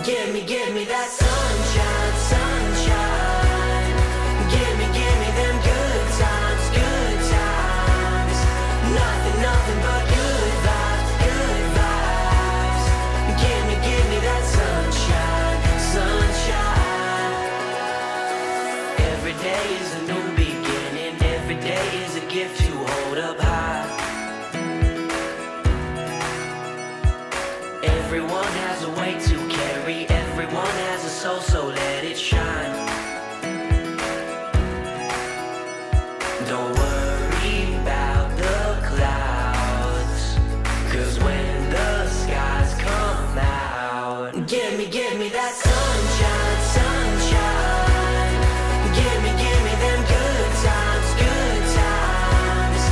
Give me that sunshine, sunshine. Give me them good times, good times. Nothing but good vibes, good vibes. Give me that sunshine, sunshine. Every day is a new beginning. Every day is a gift to hold up high. Everyone has a weight to carry. Everyone has a soul, so let it shine. Don't worry about the clouds, 'cause when the skies come out, give me that sunshine, sunshine. Give me them good times, good times.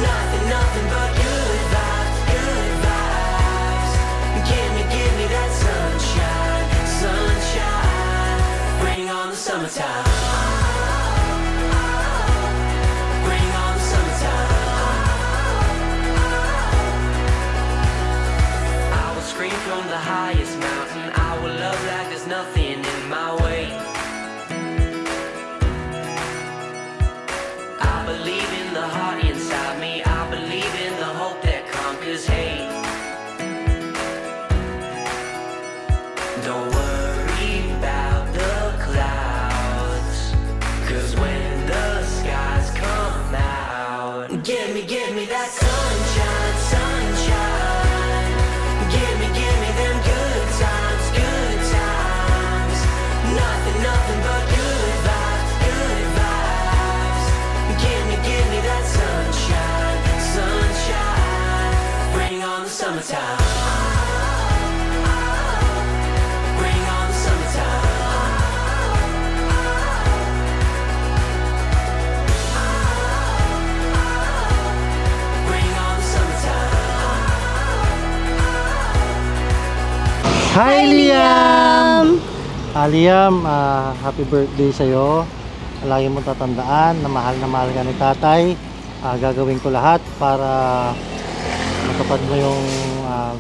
Nothing but good vibes, good vibes. Give me that sunshine, sunshine. Bring on the summertime. Bring on the summertime. I will scream from the highest mountain. I will love like there's nothing in my way. I believe in the heart inside me. I believe in the hope that conquers hate. Don't worry about the clouds, 'cause when the skies come out, give me that sunshine, sunshine. Give me them good times, good times. Nothing but good vibes, good vibes. Give me that sunshine, sunshine. Bring on the summertime. Bring on the summertime. Bring on the summertime. Hi, Liam! Liam, happy birthday sa'yo. Lagi mong tatandaan na mahal ka ni tatay. Gagawin ko lahat para matupad mo yung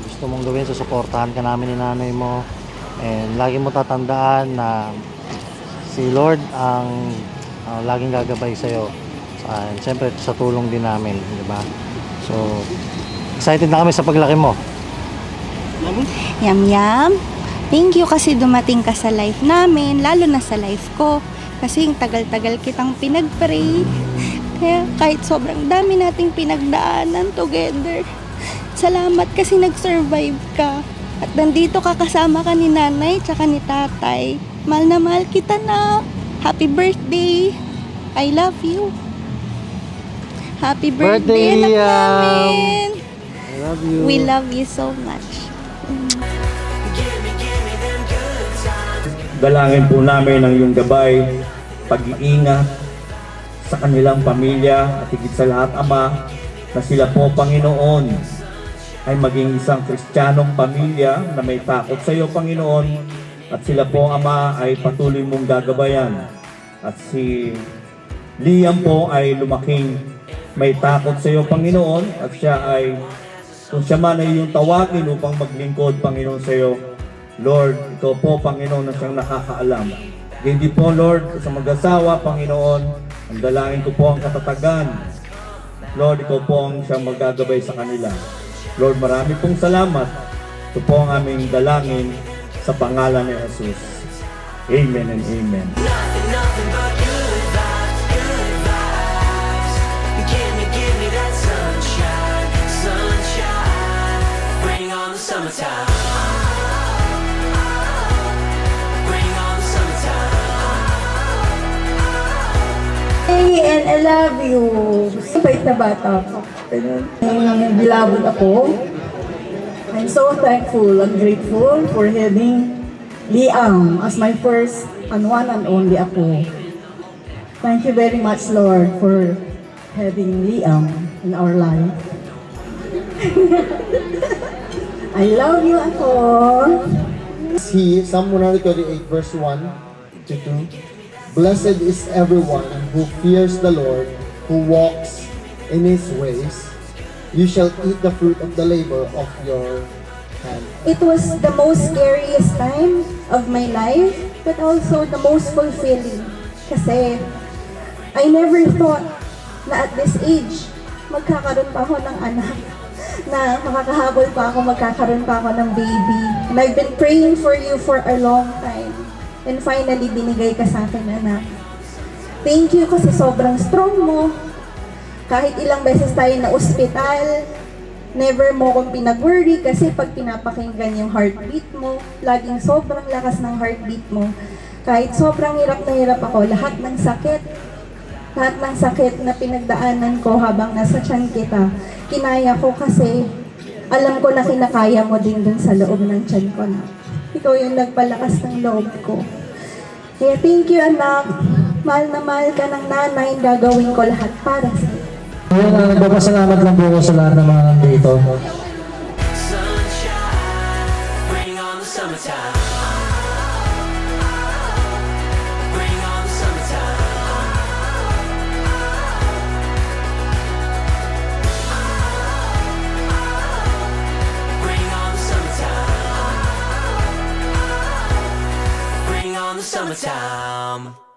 gusto mong gawin. Susuportahan ka namin ni nanay mo. And lagi mong tatandaan na si Lord ang laging gagabay sa'yo. And siyempre sa tulong din namin, di ba? So, excited na kami sa paglaki mo. Yam yam. Thank you kasi dumating ka sa life namin, lalo na sa life ko. Kasi yung tagal-tagal kitang pinag-pray. Kaya kahit sobrang dami nating pinagdaanan together, salamat kasi nag-survive ka. At nandito ka kasama ka ni nanay tsaka ni tatay. Mahal na mahal kita na. Happy birthday. I love you. Happy birthday, anak namin. I love you. We love you so much. Dalangin po namin ang iyong gabay, pag-iingat sa kanilang pamilya at higit sa lahat, Ama, na sila po, Panginoon, ay maging isang Kristiyanong pamilya na may takot sa iyo, Panginoon, at sila po, Ama, ay patuloy mong gagabayan. At si Liam po ay lumaking may takot sa iyo, Panginoon, at siya ay, kung siya man ay iyong tawagin upang maglingkod, Panginoon, sa iyo, Lord, ikaw po, Panginoon, na siyang nakakaalam. Hindi po, Lord, sa mag-asawa, Panginoon, ang dalangin ko po ang katatagan. Lord, ikaw po ang siyang magagabay sa kanila. Lord, marami pong salamat. Ito po ang aming dalangin sa pangalan ni Jesus. Amen and amen. Nothing but good vibes, good vibes. Give me that sunshine, sunshine. Bring on the summertime. And I love you. Sabait na bata ko. Nang bilabot ako. I'm so thankful and grateful for having Liam as my first and one and only ako. Thank you very much, Lord, for having Liam in our life. I love you, ako. Psalm 138 verse 1 to 2. Blessed is everyone who fears the Lord, who walks in His ways. You shall eat the fruit of the labor of your It was the most scariest time of my life, but also the most fulfilling. Kasi I never thought na at this age, magkakaroon pa ako ng anak, na makakahabol pa ako, magkakaroon pa ako ng baby. And I've been praying for you for a long time. And finally, binigay ka sa akin, anak. Thank you kasi sobrang strong mo. Kahit ilang beses tayo na ospital, never mo akong pinag-worry kasi pag pinapakinggan yung heartbeat mo, laging sobrang lakas ng heartbeat mo. Kahit sobrang hirap na hirap ako, lahat ng sakit na pinagdaanan ko habang nasa tiyan kita, kinaya ko kasi alam ko na kinakaya mo din dun sa loob ng tiyan ko na. Ikaw yung nagpalakas ng loob ko. Kaya thank you, anak. Mahal na mahal ka ng nanay, gagawin ko lahat para sa'yo. Ngayon, nagpapasalamat lang po ko sa lahat ng mga nandito. Sunshine, bring on the summertime. Bring on the summertime. Bring on the summertime. Bring on the summertime.